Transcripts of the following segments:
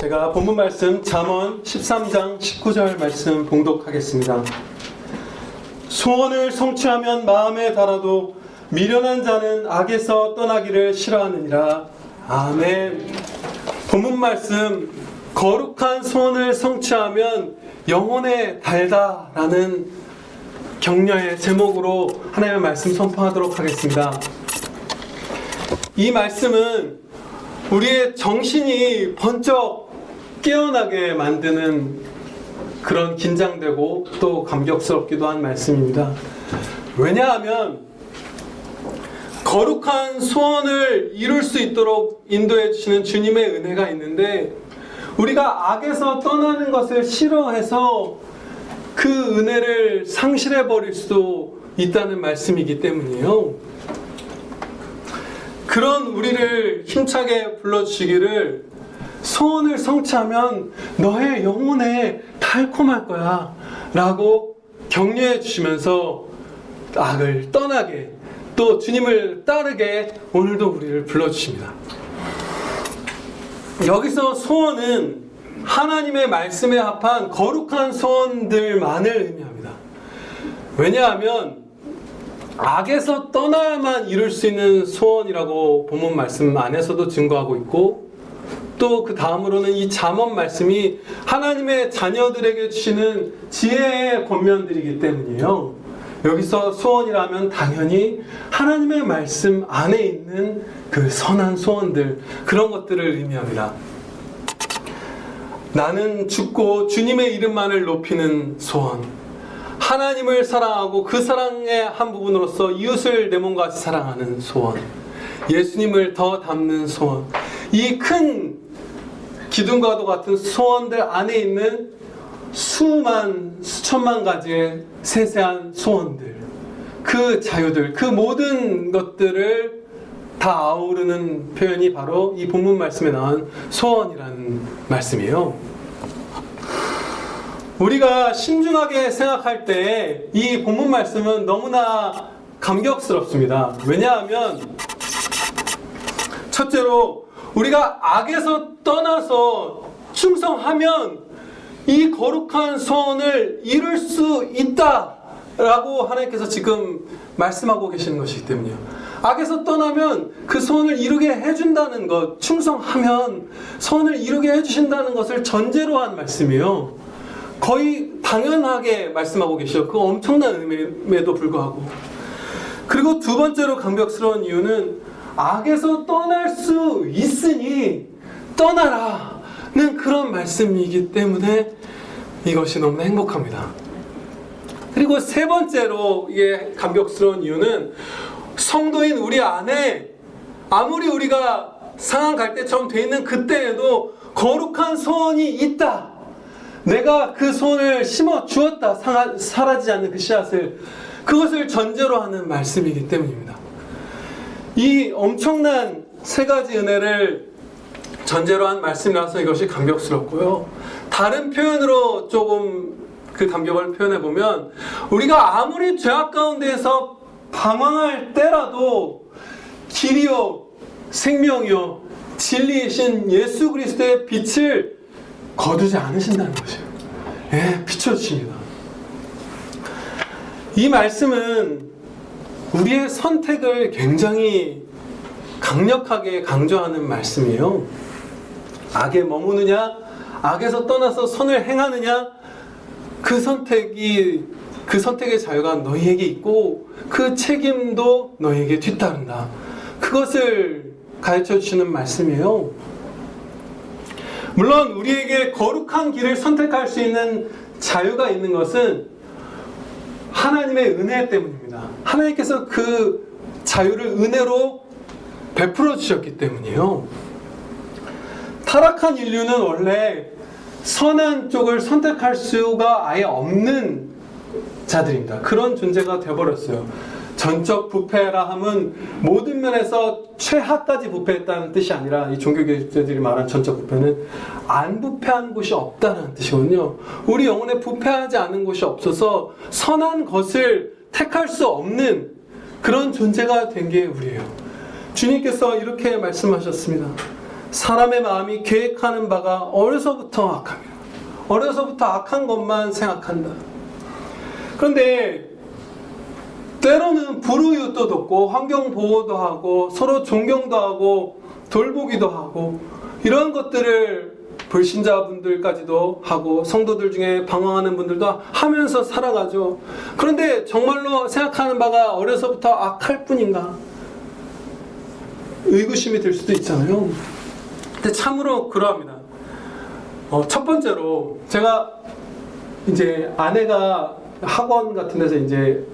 제가 본문 말씀 잠언 13장 19절 말씀 봉독하겠습니다. 소원을 성취하면 마음에 달아도 미련한 자는 악에서 떠나기를 싫어하느니라. 아멘. 본문 말씀, 거룩한 소원을 성취하면 영혼에 달다라는 격려의 제목으로 하나님의 말씀 선포하도록 하겠습니다. 이 말씀은 우리의 정신이 번쩍 깨어나게 만드는 그런 긴장되고 또 감격스럽기도 한 말씀입니다. 왜냐하면 거룩한 소원을 이룰 수 있도록 인도해 주시는 주님의 은혜가 있는데, 우리가 악에서 떠나는 것을 싫어해서 그 은혜를 상실해 버릴 수도 있다는 말씀이기 때문이에요. 그런 우리를 힘차게 불러주시기를, 소원을 성취하면 너의 영혼에 달콤할 거야 라고 격려해 주시면서 악을 떠나게, 또 주님을 따르게 오늘도 우리를 불러주십니다. 여기서 소원은 하나님의 말씀에 합한 거룩한 소원들만을 의미합니다. 왜냐하면 악에서 떠나야만 이룰 수 있는 소원이라고 본문 말씀 안에서도 증거하고 있고, 또 그 다음으로는 이 잠언 말씀이 하나님의 자녀들에게 주시는 지혜의 권면들이기 때문이에요. 여기서 소원이라면 당연히 하나님의 말씀 안에 있는 그 선한 소원들, 그런 것들을 의미합니다. 나는 죽고 주님의 이름만을 높이는 소원, 하나님을 사랑하고 그 사랑의 한 부분으로서 이웃을 내 몸같이 사랑하는 소원, 예수님을 더 닮는 소원, 이 큰 기둥과도 같은 소원들 안에 있는 수천만 가지의 세세한 소원들, 그 자유들, 그 모든 것들을 다 아우르는 표현이 바로 이 본문 말씀에 나온 소원이라는 말씀이에요. 우리가 신중하게 생각할 때 이 본문 말씀은 너무나 감격스럽습니다. 왜냐하면 첫째로 우리가 악에서 떠나서 충성하면 이 거룩한 소원을 이룰 수 있다라고 하나님께서 지금 말씀하고 계시는 것이기 때문이에요. 악에서 떠나면 그 소원을 이루게 해준다는 것, 충성하면 소원을 이루게 해주신다는 것을 전제로 한 말씀이에요. 거의 당연하게 말씀하고 계셔. 그 엄청난 의미에도 불구하고. 그리고 두 번째로 감격스러운 이유는 악에서 떠날 수 있으니 떠나라는 그런 말씀이기 때문에 이것이 너무나 행복합니다. 그리고 세 번째로 이게 감격스러운 이유는 성도인 우리 안에 아무리 우리가 상한 갈대처럼 돼 있는 그때에도 거룩한 소원이 있다. 내가 그 소원을 심어 주었다. 사라지지 않는 그 씨앗을, 그것을 전제로 하는 말씀이기 때문입니다. 이 엄청난 세 가지 은혜를 전제로 한 말씀이라서 이것이 감격스럽고요. 다른 표현으로 조금 그 감격을 표현해 보면, 우리가 아무리 죄악 가운데에서 방황할 때라도 길이요 생명이요 진리이신 예수 그리스도의 빛을 거두지 않으신다는 것이에요. 예, 비춰주십니다. 이 말씀은 우리의 선택을 굉장히 강력하게 강조하는 말씀이에요. 악에 머무느냐, 악에서 떠나서 선을 행하느냐, 그 선택의 자유가 너희에게 있고 그 책임도 너희에게 뒤따른다. 그것을 가르쳐 주시는 말씀이에요. 물론 우리에게 거룩한 길을 선택할 수 있는 자유가 있는 것은 하나님의 은혜 때문입니다. 하나님께서 그 자유를 은혜로 베풀어 주셨기 때문이에요. 타락한 인류는 원래 선한 쪽을 선택할 수가 아예 없는 자들입니다. 그런 존재가 되어버렸어요. 전적 부패라 함은 모든 면에서 최하까지 부패했다는 뜻이 아니라, 이 종교개혁자들이 말한 전적 부패는 안 부패한 곳이 없다는 뜻이거든요. 우리 영혼에 부패하지 않은 곳이 없어서 선한 것을 택할 수 없는 그런 존재가 된 게 우리예요. 주님께서 이렇게 말씀하셨습니다. 사람의 마음이 계획하는 바가 어려서부터 악합니다. 어려서부터 악한 것만 생각한다. 그런데 때로는 불우이웃도 돕고 환경보호도 하고 서로 존경도 하고 돌보기도 하고 이런 것들을 불신자분들까지도 하고 성도들 중에 방황하는 분들도 하면서 살아가죠. 그런데 정말로 생각하는 바가 어려서부터 악할 뿐인가? 의구심이 들 수도 있잖아요. 근데 참으로 그러합니다. 첫 번째로 제가 이제 아내가 학원 같은 데서 이제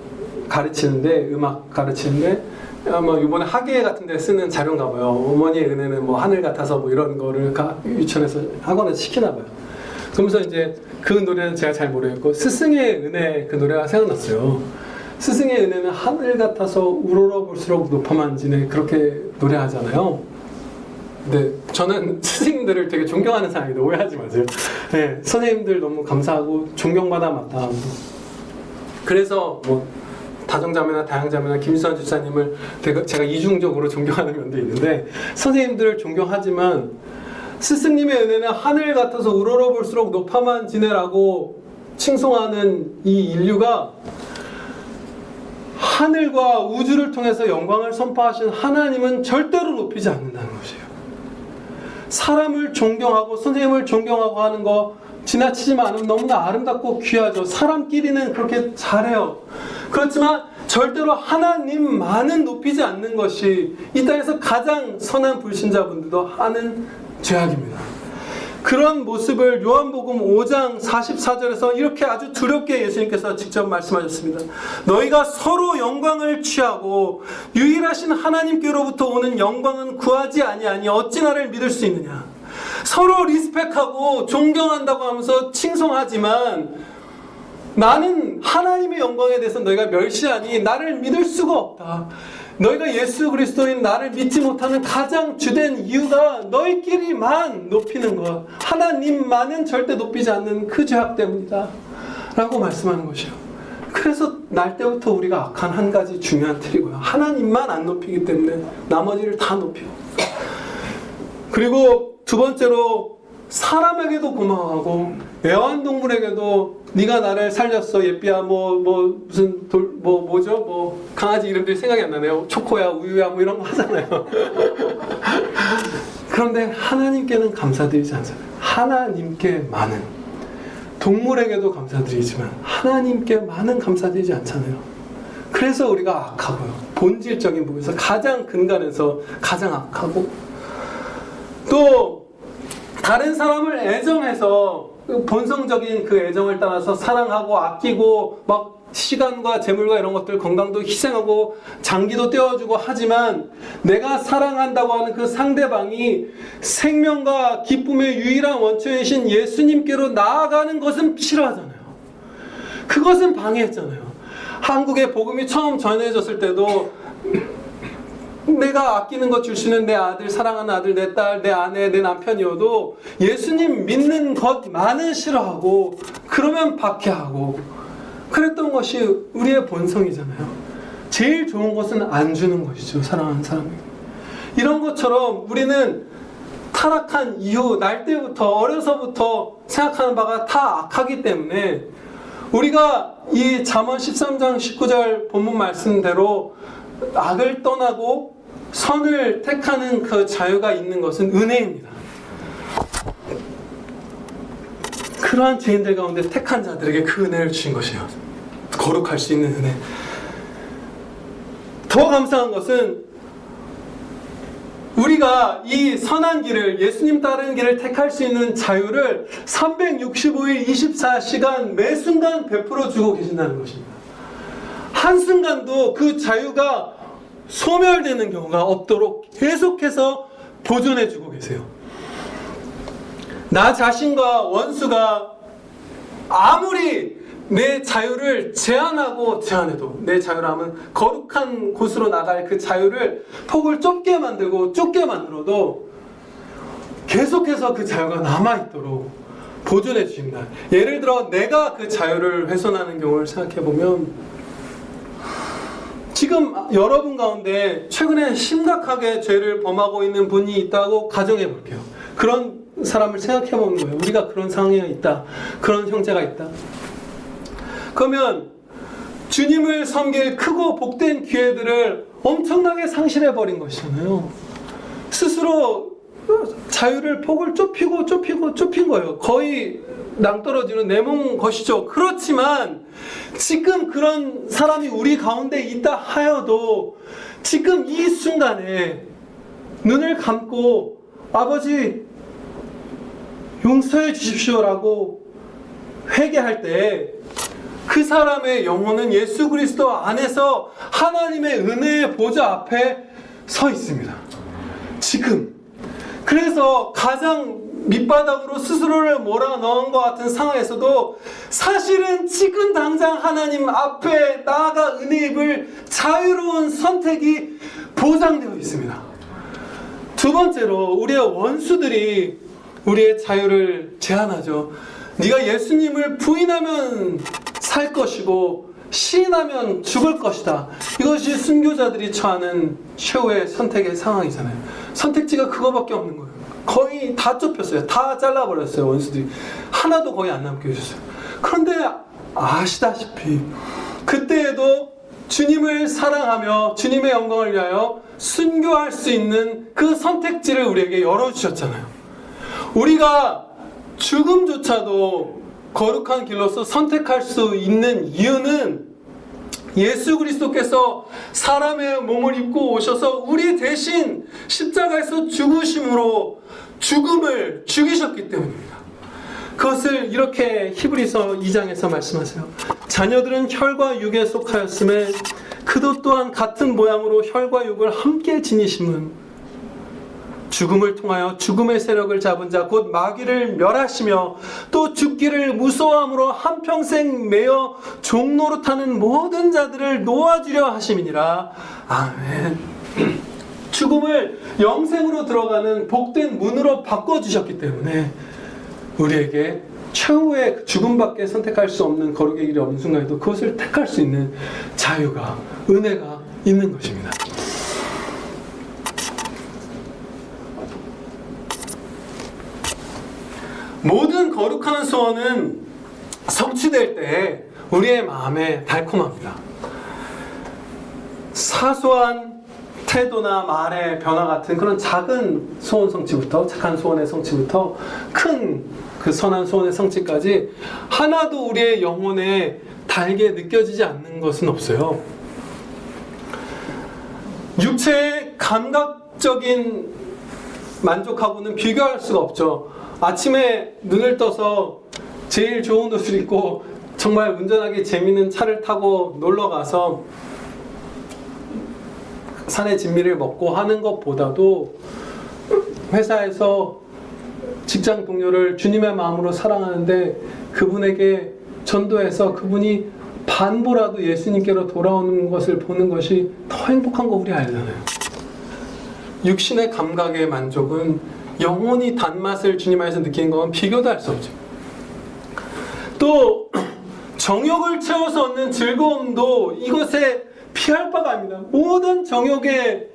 가르치는데 음악 가르치는데 아마 이번에 학예 같은 데 쓰는 자료인가 봐요. 어머니의 은혜는 뭐 하늘 같아서 뭐 이런 거를 유치원에서 학원에서 시키나 봐요. 그러면서 이제 그 노래는 제가 잘 모르겠고 스승의 은혜 그 노래가 생각났어요. 스승의 은혜는 하늘 같아서 우러러 볼수록 높아만지네 그렇게 노래하잖아요. 근데 저는 스승님들을 되게 존경하는 사람입니다. 오해하지 마세요. 네, 선생님들 너무 감사하고 존경받아 마땅하고 그래서 뭐 다정자매나 다양자매나 김수환 집사님을 제가 이중적으로 존경하는 면도 있는데 선생님들을 존경하지만 스승님의 은혜는 하늘 같아서 우러러 볼수록 높아만 지내라고 칭송하는 이 인류가 하늘과 우주를 통해서 영광을 선포하신 하나님은 절대로 높이지 않는다는 것이에요. 사람을 존경하고 선생님을 존경하고 하는 거 지나치지만 않으면 너무나 아름답고 귀하죠. 사람끼리는 그렇게 잘해요. 그렇지만 절대로 하나님만은 높이지 않는 것이 이 땅에서 가장 선한 불신자분들도 하는 죄악입니다. 그런 모습을 요한복음 5장 44절에서 이렇게 아주 두렵게 예수님께서 직접 말씀하셨습니다. 너희가 서로 영광을 취하고 유일하신 하나님께로부터 오는 영광은 구하지 아니하니 어찌 나를 믿을 수 있느냐. 서로 리스펙하고 존경한다고 하면서 칭송하지만 나는 하나님의 영광에 대해서 너희가 멸시하니 나를 믿을 수가 없다. 너희가 예수 그리스도인 나를 믿지 못하는 가장 주된 이유가 너희끼리만 높이는 것, 하나님만은 절대 높이지 않는 그 죄악 때문이다 라고 말씀하는 것이요. 그래서 날 때부터 우리가 악한 한 가지 중요한 틀이고요. 하나님만 안 높이기 때문에 나머지를 다 높이고, 그리고 두 번째로 사람에게도 고마워하고 애완동물에게도 네가 나를 살렸어 예삐야 무슨 뭐죠 강아지 이름들이 생각이 안 나네요. 초코야 우유야 뭐 이런 거 하잖아요. 그런데 하나님께는 감사드리지 않잖아요. 하나님께만은 동물에게도 감사드리지만 하나님께만은 감사드리지 않잖아요. 그래서 우리가 악하고요. 본질적인 부분에서 가장 근간에서 가장 악하고 또 다른 사람을 애정해서 본성적인 그 애정을 따라서 사랑하고 아끼고 막 시간과 재물과 이런 것들 건강도 희생하고 장기도 떼어주고 하지만 내가 사랑한다고 하는 그 상대방이 생명과 기쁨의 유일한 원천이신 예수님께로 나아가는 것은 싫어하잖아요. 그것은 방해했잖아요. 한국에 복음이 처음 전해졌을 때도 내가 아끼는 것 줄 수 있는 내 아들, 사랑하는 아들, 내 딸, 내 아내, 내 남편이어도 예수님 믿는 것만은 싫어하고 그러면 박해하고 그랬던 것이 우리의 본성이잖아요. 제일 좋은 것은 안 주는 것이죠. 사랑하는 사람에게. 이런 것처럼 우리는 타락한 이후 날 때부터 어려서부터 생각하는 바가 다 악하기 때문에 우리가 이 잠언 13장 19절 본문 말씀대로 악을 떠나고 선을 택하는 그 자유가 있는 것은 은혜입니다. 그러한 죄인들 가운데 택한 자들에게 그 은혜를 주신 것이에요. 거룩할 수 있는 은혜. 더 감사한 것은 우리가 이 선한 길을, 예수님 따르는 길을 택할 수 있는 자유를 365일 24시간 매 순간 베풀어 주고 계신다는 것입니다. 한순간도 그 자유가 소멸되는 경우가 없도록 계속해서 보존해 주고 계세요. 나 자신과 원수가 아무리 내 자유를 제한하고 제한해도, 내 자유라면 거룩한 곳으로 나갈 그 자유를 폭을 좁게 만들고 좁게 만들어도 계속해서 그 자유가 남아있도록 보존해 주십니다. 예를 들어 내가 그 자유를 훼손하는 경우를 생각해 보면 지금 여러분 가운데 최근에 심각하게 죄를 범하고 있는 분이 있다고 가정해 볼게요. 그런 사람을 생각해 보는 거예요. 우리가 그런 상황에 있다. 그런 형제가 있다. 그러면 주님을 섬길 크고 복된 기회들을 엄청나게 상실해 버린 것이잖아요. 스스로 자유를 폭을 좁힌 거예요. 거의 낭떠러지는 내몬 것이죠. 그렇지만 지금 그런 사람이 우리 가운데 있다 하여도 지금 이 순간에 눈을 감고 아버지 용서해 주십시오라고 회개할 때 그 사람의 영혼은 예수 그리스도 안에서 하나님의 은혜의 보좌 앞에 서 있습니다. 지금. 그래서 가장 밑바닥으로 스스로를 몰아넣은 것 같은 상황에서도 사실은 지금 당장 하나님 앞에 나아가 은혜 입을 자유로운 선택이 보장되어 있습니다. 두 번째로 우리의 원수들이 우리의 자유를 제한하죠. 네가 예수님을 부인하면 살 것이고 시인하면 죽을 것이다. 이것이 순교자들이 처하는 최후의 선택의 상황이잖아요. 선택지가 그거밖에 없는 거예요. 거의 다 좁혔어요. 다 잘라버렸어요. 원수들이. 하나도 거의 안 남게 해줬어요. 그런데 아시다시피 그때에도 주님을 사랑하며 주님의 영광을 위하여 순교할 수 있는 그 선택지를 우리에게 열어주셨잖아요. 우리가 죽음조차도 거룩한 길로서 선택할 수 있는 이유는 예수 그리스도께서 사람의 몸을 입고 오셔서 우리 대신 십자가에서 죽으심으로 죽음을 죽이셨기 때문입니다. 그것을 이렇게 히브리서 2장에서 말씀하세요. 자녀들은 혈과 육에 속하였음에 그도 또한 같은 모양으로 혈과 육을 함께 지니심은 죽음을 통하여 죽음의 세력을 잡은 자 곧 마귀를 멸하시며 또 죽기를 무서워함으로 한평생 매여 종노릇하는 모든 자들을 놓아주려 하심이니라. 아멘. 죽음을 영생으로 들어가는 복된 문으로 바꿔주셨기 때문에 우리에게 최후의 죽음밖에 선택할 수 없는 거룩의 길이 없는 순간에도 그것을 택할 수 있는 자유가, 은혜가 있는 것입니다. 모든 거룩한 소원은 성취될 때 우리의 마음에 달콤합니다. 사소한 태도나 말의 변화 같은 그런 작은 소원 성취부터, 착한 소원의 성취부터 큰 그 선한 소원의 성취까지 하나도 우리의 영혼에 달게 느껴지지 않는 것은 없어요. 육체의 감각적인 만족하고는 비교할 수가 없죠. 아침에 눈을 떠서 제일 좋은 옷을 입고 정말 운전하기 재밌는 차를 타고 놀러 가서 산의 진미를 먹고 하는 것보다도 회사에서 직장 동료를 주님의 마음으로 사랑하는데 그분에게 전도해서 그분이 반보라도 예수님께로 돌아오는 것을 보는 것이 더 행복한 거 우리 알잖아요. 육신의 감각의 만족은 영혼이 단맛을 주님 안에서 느끼는 건 비교도 할 수 없죠. 또 정욕을 채워서 얻는 즐거움도 이것에 피할 바가 아닙니다. 모든 정욕의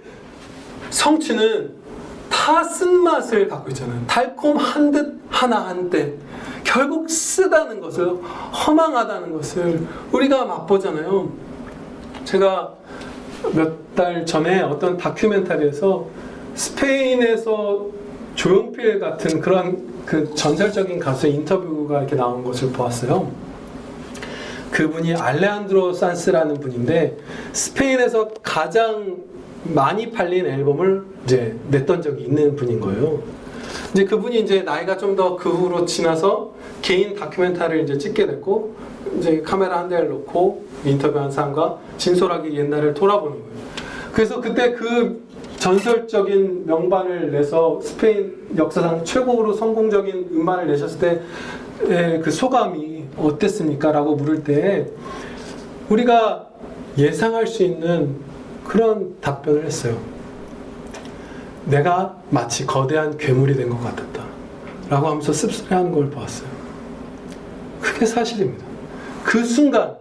성취는 다 쓴맛을 갖고 있잖아요. 달콤한 듯 하나 한때 결국 쓰다는 것을, 허망하다는 것을 우리가 맛보잖아요. 제가 몇 달 전에 어떤 다큐멘터리에서 스페인에서 조용필 같은 그런 그 전설적인 가수의 인터뷰가 이렇게 나온 것을 보았어요. 그분이 알레한드로 산스라는 분인데 스페인에서 가장 많이 팔린 앨범을 이제 냈던 적이 있는 분인 거예요. 이제 그분이 이제 나이가 좀 더 그 후로 지나서 개인 다큐멘터리를 이제 찍게 됐고 이제 카메라 한 대를 놓고 인터뷰한 사람과 진솔하게 옛날을 돌아보는 거예요. 그래서 그때 그 전설적인 명반을 내서 스페인 역사상 최고로 성공적인 음반을 내셨을 때 그 소감이 어땠습니까? 라고 물을 때 우리가 예상할 수 있는 그런 답변을 했어요. 내가 마치 거대한 괴물이 된 것 같았다 라고 하면서 씁쓸해하는 걸 보았어요. 그게 사실입니다. 그 순간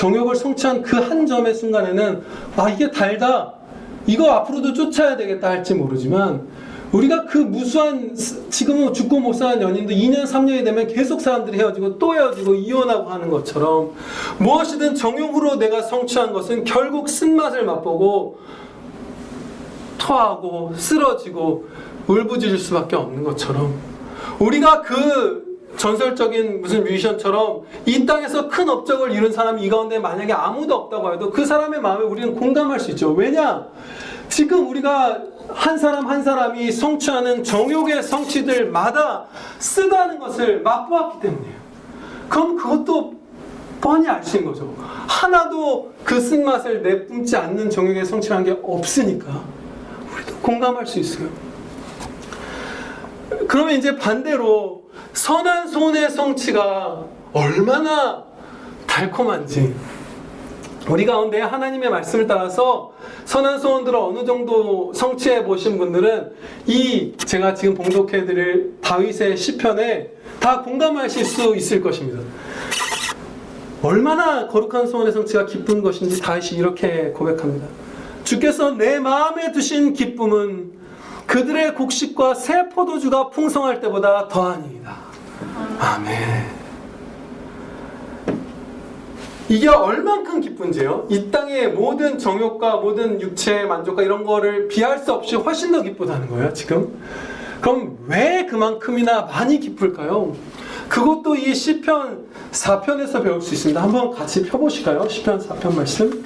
정욕을 성취한 그 한 점의 순간에는 아, 이게 달다, 이거 앞으로도 쫓아야 되겠다 할지 모르지만, 우리가 그 무수한, 지금은 죽고 못 사는 연인도 2년 3년이 되면 계속 사람들이 헤어지고 또 헤어지고 이혼하고 하는 것처럼, 무엇이든 정욕으로 내가 성취한 것은 결국 쓴맛을 맛보고 토하고 쓰러지고 울부짖을 수밖에 없는 것처럼, 우리가 그 전설적인 무슨 뮤지션처럼 이 땅에서 큰 업적을 이룬 사람이 이 가운데 만약에 아무도 없다고 해도 그 사람의 마음에 우리는 공감할 수 있죠. 왜냐? 지금 우리가 한 사람 한 사람이 성취하는 정욕의 성취들마다 쓰다는 것을 맛보았기 때문이에요. 그럼 그것도 뻔히 알 수 있는 거죠. 하나도 그 쓴맛을 내뿜지 않는 정욕의 성취라는 게 없으니까 우리도 공감할 수 있어요. 그러면 이제 반대로 선한 소원의 성취가 얼마나 달콤한지, 우리 가운데 하나님의 말씀을 따라서 선한 소원들을 어느 정도 성취해 보신 분들은 이 제가 지금 봉독해 드릴 다윗의 시편에 다 공감하실 수 있을 것입니다. 얼마나 거룩한 소원의 성취가 기쁜 것인지 다윗이 이렇게 고백합니다. 주께서 내 마음에 두신 기쁨은 그들의 곡식과 새 포도주가 풍성할 때보다 더하니이다. 아멘. 이게 얼만큼 기쁜지요? 이 땅의 모든 정욕과 모든 육체의 만족과 이런 거를 비할 수 없이 훨씬 더 기쁘다는 거예요, 지금. 그럼 왜 그만큼이나 많이 기쁠까요? 그것도 이 시편 4편에서 배울 수 있습니다. 한번 같이 펴보실까요? 시편 4편 말씀.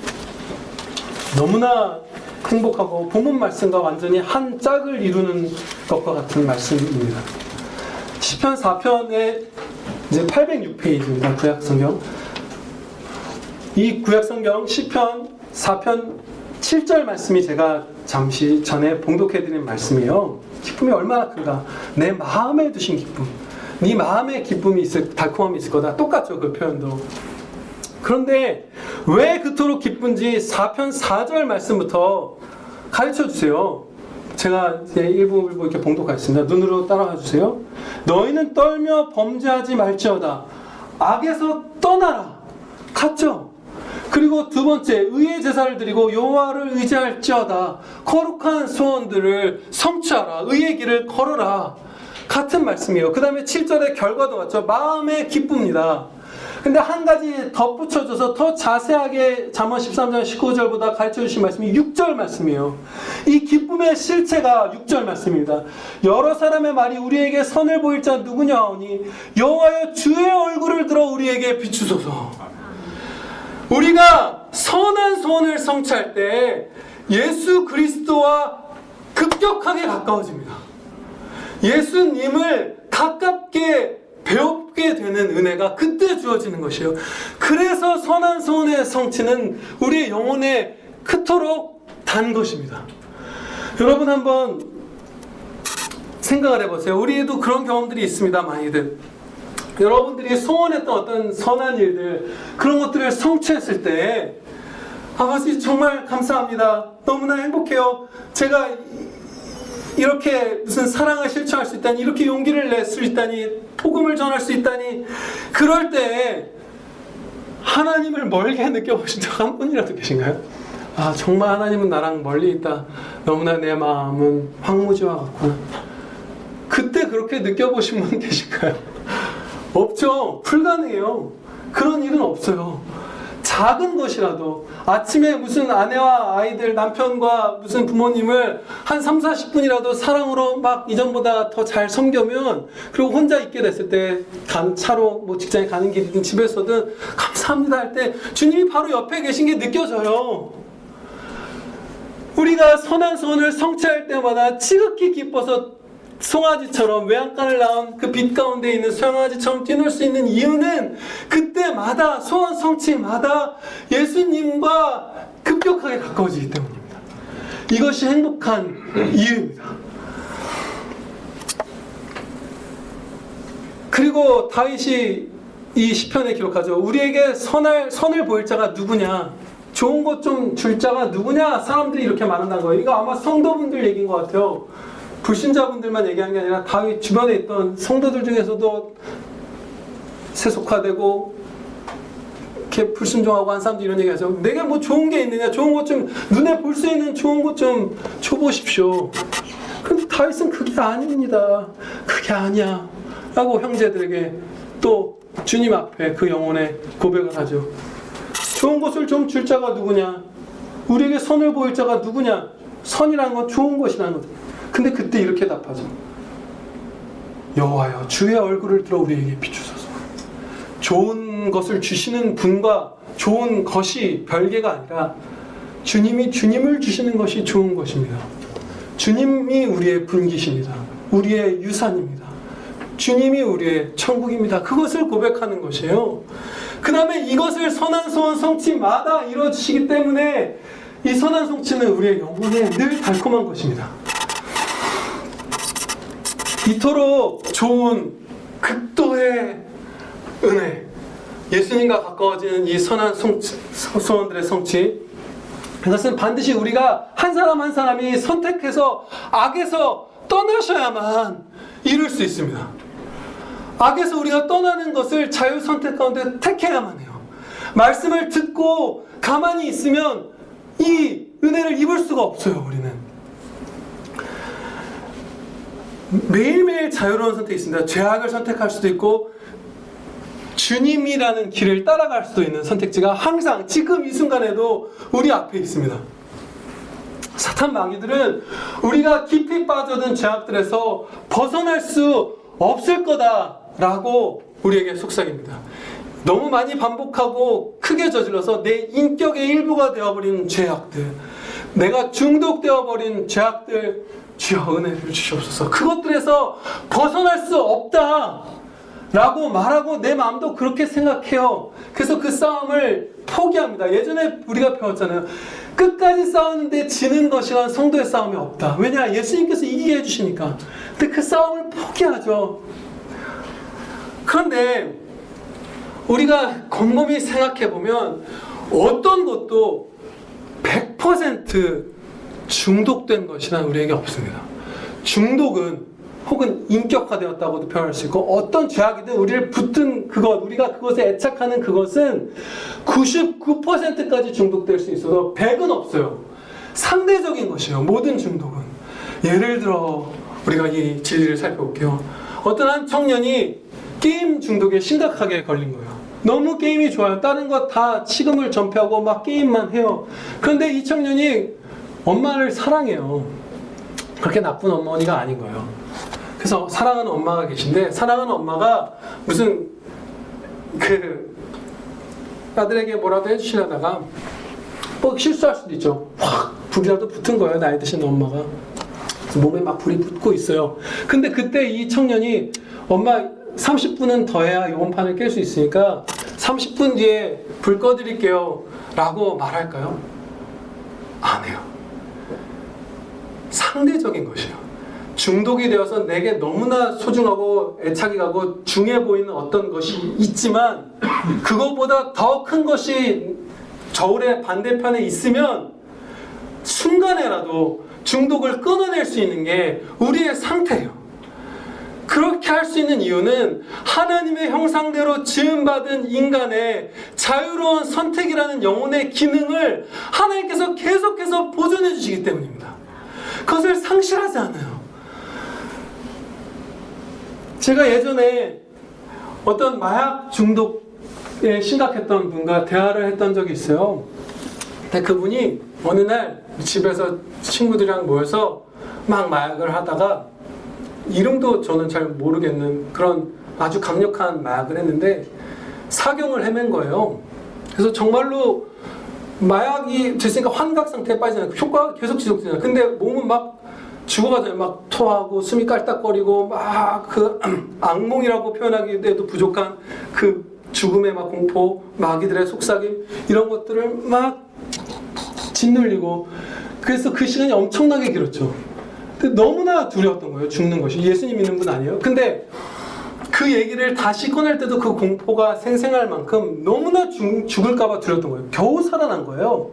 너무나 행복하고 본문 말씀과 완전히 한 짝을 이루는 것과 같은 말씀입니다. 시편 4편의 이제 806페이지입니다. 구약성경. 이 구약성경 시편 4편 7절 말씀이 제가 잠시 전에 봉독해드린 말씀이에요. 기쁨이 얼마나 큰가. 내 마음에 두신 기쁨. 네 마음에 기쁨이 달콤함이 있을 거다. 똑같죠, 그 표현도. 그런데 왜 그토록 기쁜지 4편 4절 말씀부터 가르쳐 주세요. 제가 일부 이렇게 봉독하겠습니다. 눈으로 따라가 주세요. 너희는 떨며 범죄하지 말지어다. 악에서 떠나라. 같죠? 그리고 두 번째, 의의 제사를 드리고 여호와를 의지할지어다. 거룩한 소원들을 성취하라. 의의 길을 걸어라. 같은 말씀이에요. 그 다음에 7절의 결과도 같죠. 마음의 기쁨이다. 근데 한 가지 덧붙여줘서 더 자세하게 잠언 13장 19절보다 가르쳐주신 말씀이 6절 말씀이에요. 이 기쁨의 실체가 6절 말씀입니다. 여러 사람의 말이 우리에게 선을 보일 자 누구냐 하오니 여호와여 주의 얼굴을 들어 우리에게 비추소서. 우리가 선한 소원을 성취할 때 예수 그리스도와 급격하게 가까워집니다. 예수님을 가깝게 배우게 되는 은혜가 그때 주어지는 것이에요. 그래서 선한 소원의 성취는 우리의 영혼에 그토록 단 것입니다. 여러분 한번 생각을 해보세요. 우리에도 그런 경험들이 있습니다. 많이들. 여러분들이 소원했던 어떤 선한 일들, 그런 것들을 성취했을 때 아버지 정말 감사합니다. 너무나 행복해요. 제가 이렇게 무슨 사랑을 실천할 수 있다니, 이렇게 용기를 낼 수 있다니, 복음을 전할 수 있다니, 그럴 때 하나님을 멀게 느껴보신 적 한 분이라도 계신가요? 아, 정말 하나님은 나랑 멀리 있다. 너무나 내 마음은 황무지와 같구나. 그때 그렇게 느껴보신 분 계실까요? 없죠. 불가능해요. 그런 일은 없어요. 작은 것이라도 아침에 무슨 아내와 아이들, 남편과 무슨 부모님을 한 3, 40분이라도 사랑으로 막 이전보다 더 잘 섬겨면, 그리고 혼자 있게 됐을 때 차로 뭐 직장에 가는 길이든 집에서든 감사합니다 할 때 주님이 바로 옆에 계신 게 느껴져요. 우리가 선한 소원을 성취할 때마다 지극히 기뻐서 송아지처럼 외양간을 낳은 그 빛 가운데 있는 송아지처럼 뛰놀 수 있는 이유는 그때마다 소원 성취마다 예수님과 급격하게 가까워지기 때문입니다. 이것이 행복한 이유입니다. 그리고 다윗이 이 시편에 기록하죠. 우리에게 선을 보일 자가 누구냐, 좋은 것 좀 줄 자가 누구냐, 사람들이 이렇게 말한다는 거예요. 이거 아마 성도분들 얘기인 것 같아요. 불신자분들만 얘기한 게 아니라 다윗 주변에 있던 성도들 중에서도 세속화되고 이렇게 불순종하고 한 사람도 이런 얘기 하죠. 내가 뭐 좋은 게 있느냐? 좋은 것 좀, 눈에 볼 수 있는 좋은 것 좀 줘보십시오. 근데 다윗은 그게 아닙니다. 그게 아니야. 라고 형제들에게 또 주님 앞에 그 영혼의 고백을 하죠. 좋은 것을 좀 줄 자가 누구냐? 우리에게 선을 보일 자가 누구냐? 선이라는 건 좋은 것이라는 거죠. 근데 그때 이렇게 답하죠. 여호와여, 주의 얼굴을 들어 우리에게 비추소서. 좋은 것을 주시는 분과 좋은 것이 별개가 아니라 주님이 주님을 주시는 것이 좋은 것입니다. 주님이 우리의 분기십니다. 우리의 유산입니다. 주님이 우리의 천국입니다. 그것을 고백하는 것이에요. 그 다음에 이것을 선한 소원 성취마다 이루어주시기 때문에 이 선한 성취는 우리의 영혼에 늘 달콤한 것입니다. 이토록 좋은 극도의 은혜, 예수님과 가까워지는 이 선한 소원들의 성취, 이것은 반드시 우리가 한 사람 한 사람이 선택해서 악에서 떠나셔야만 이룰 수 있습니다. 악에서 우리가 떠나는 것을 자유 선택 가운데 택해야만 해요. 말씀을 듣고 가만히 있으면 이 은혜를 입을 수가 없어요. 우리는 매일매일 자유로운 선택이 있습니다. 죄악을 선택할 수도 있고 주님이라는 길을 따라갈 수도 있는 선택지가 항상 지금 이 순간에도 우리 앞에 있습니다. 사탄 마귀들은 우리가 깊이 빠져든 죄악들에서 벗어날 수 없을 거다라고 우리에게 속삭입니다. 너무 많이 반복하고 크게 저질러서 내 인격의 일부가 되어버린 죄악들, 내가 중독되어버린 죄악들, 주여 은혜를 주시옵소서. 그것들에서 벗어날 수 없다 라고 말하고 내 마음도 그렇게 생각해요. 그래서 그 싸움을 포기합니다. 예전에 우리가 배웠잖아요. 끝까지 싸우는데 지는 것이란 성도의 싸움이 없다. 왜냐? 예수님께서 이기게 해주시니까. 근데 그 싸움을 포기하죠. 그런데 우리가 곰곰이 생각해보면 어떤 것도 100% 중독된 것이란 우리에게 없습니다. 중독은 혹은 인격화되었다고도 표현할 수 있고, 어떤 죄악이든 우리를 붙든 그것, 우리가 그것에 애착하는 그것은 99%까지 중독될 수 있어도 100은 없어요. 상대적인 것이에요. 모든 중독은. 예를 들어 우리가 이 진리를 살펴볼게요. 어떤 한 청년이 게임 중독에 심각하게 걸린 거예요. 너무 게임이 좋아요. 다른 거 다 치금을 전폐하고 막 게임만 해요. 그런데 이 청년이 엄마를 사랑해요. 그렇게 나쁜 어머니가 아닌 거예요. 그래서 사랑하는 엄마가 계신데, 사랑하는 엄마가 무슨 그 아들에게 뭐라도 해주시려다가 뭐 실수할 수도 있죠. 확 불이라도 붙은 거예요. 나이 드신 엄마가. 몸에 막 불이 붙고 있어요. 근데 그때 이 청년이 엄마 30분은 더 해야 요원판을 깰 수 있으니까 30분 뒤에 불 꺼드릴게요 라고 말할까요? 안 해요. 상대적인 것이에요. 중독이 되어서 내게 너무나 소중하고 애착이 가고 중요해 보이는 어떤 것이 있지만 그것보다 더 큰 것이 저울의 반대편에 있으면 순간에라도 중독을 끊어낼 수 있는 게 우리의 상태예요. 그렇게 할 수 있는 이유는 하나님의 형상대로 지음받은 인간의 자유로운 선택이라는 영혼의 기능을 하나님께서 계속해서 보존해 주시기 때문입니다. 그것을 상실하지 않아요. 제가 예전에 어떤 마약 중독에 심각했던 분과 대화를 했던 적이 있어요. 근데 그분이 어느 날 집에서 친구들이랑 모여서 막 마약을 하다가, 이름도 저는 잘 모르겠는 그런 아주 강력한 마약을 했는데 사경을 헤맨 거예요. 그래서 정말로 마약이 됐으니까 환각 상태에 빠지잖아요. 효과가 계속 지속되잖아요. 근데 몸은 막 죽어가잖아요. 막 토하고 숨이 깔딱거리고 막 그 악몽이라고 표현하기에도 부족한 그 죽음의 막 공포, 마귀들의 속삭임, 이런 것들을 막 짓눌리고, 그래서 그 시간이 엄청나게 길었죠. 근데 너무나 두려웠던 거예요. 죽는 것이. 예수님 믿는 분 아니에요. 근데 그 얘기를 다시 꺼낼 때도 그 공포가 생생할 만큼 너무나 죽을까봐 두려웠던 거예요. 겨우 살아난 거예요.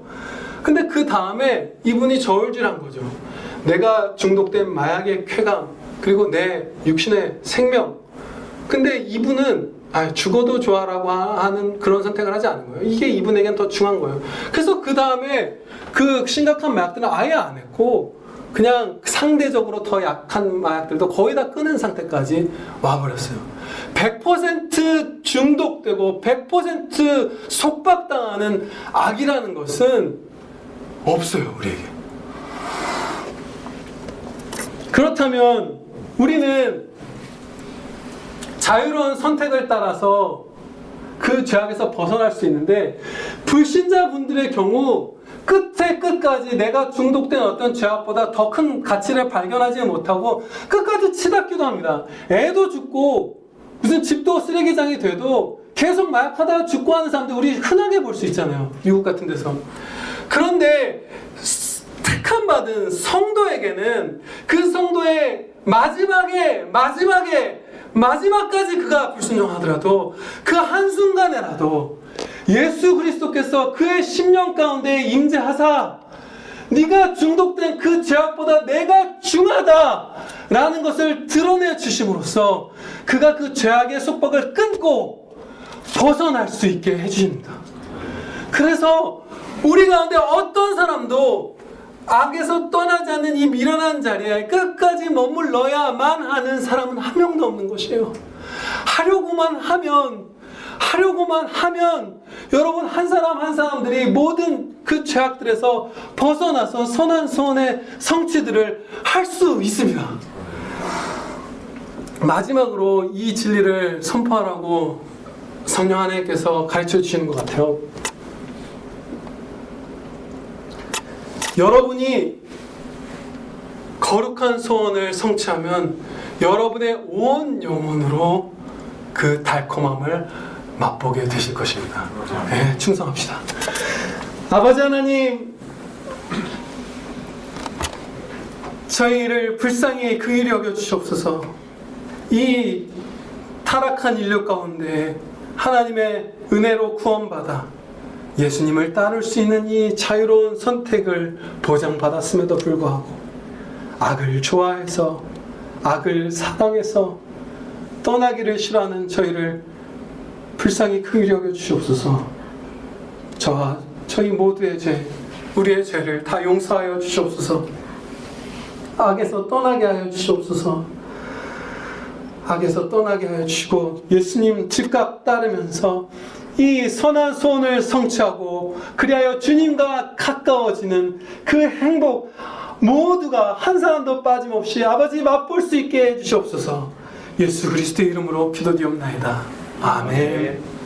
근데 그 다음에 이분이 저울질한 거죠. 내가 중독된 마약의 쾌감, 그리고 내 육신의 생명. 근데 이분은 죽어도 좋아라고 하는 그런 선택을 하지 않은 거예요. 이게 이분에겐 더 중요한 거예요. 그래서 그 다음에 그 심각한 마약들은 아예 안 했고 그냥 상대적으로 더 약한 마약들도 거의 다 끊은 상태까지 와버렸어요. 100% 중독되고 100% 속박당하는 악이라는 것은 없어요, 우리에게. 그렇다면 우리는 자유로운 선택을 따라서 그 죄악에서 벗어날 수 있는데, 불신자분들의 경우 끝에 끝까지 내가 중독된 어떤 죄악보다 더 큰 가치를 발견하지 못하고 끝까지 치닫기도 합니다. 애도 죽고 무슨 집도 쓰레기장이 돼도 계속 마약하다가 죽고 하는 사람들 우리 흔하게 볼 수 있잖아요, 미국 같은 데서. 그런데 택함 받은 성도에게는 그 성도의 마지막까지 그가 불순종하더라도 그 한순간에라도 예수 그리스도께서 그의 심령 가운데 임재하사 네가 중독된 그 죄악보다 내가 중하다라는 것을 드러내 주심으로써 그가 그 죄악의 속박을 끊고 벗어날 수 있게 해주십니다. 그래서 우리 가운데 어떤 사람도 악에서 떠나지 않는 이 미련한 자리에 끝까지 머물러야만 하는 사람은 한 명도 없는 것이에요. 하려고만 하면 여러분 한 사람 한 사람들이 모든 그 죄악들에서 벗어나서 선한 소원의 성취들을 할 수 있습니다. 마지막으로 이 진리를 선포하라고 성령 하나님께서 가르쳐 주시는 것 같아요. 여러분이 거룩한 소원을 성취하면 여러분의 온 영혼으로 그 달콤함을 맛보게 되실 것입니다. 네, 충성합시다. 아버지 하나님, 저희를 불쌍히 긍휼히 여겨 주시옵소서. 이 타락한 인류 가운데 하나님의 은혜로 구원받아 예수님을 따를 수 있는 이 자유로운 선택을 보장받았음에도 불구하고 악을 좋아해서 악을 사랑해서 떠나기를 싫어하는 저희를 불쌍히 긍휼히 여겨 주시옵소서. 저와 저희 모두의 죄, 우리의 죄를 다 용서하여 주시옵소서. 악에서 떠나게 하여 주시옵소서. 악에서 떠나게 하여 주시고 예수님 즉각 따르면서 이 선한 소원을 성취하고 그리하여 주님과 가까워지는 그 행복 모두가 한 사람도 빠짐없이 아버지 맛볼 수 있게 해주시옵소서. 예수 그리스도의 이름으로 기도드리옵나이다. 아멘.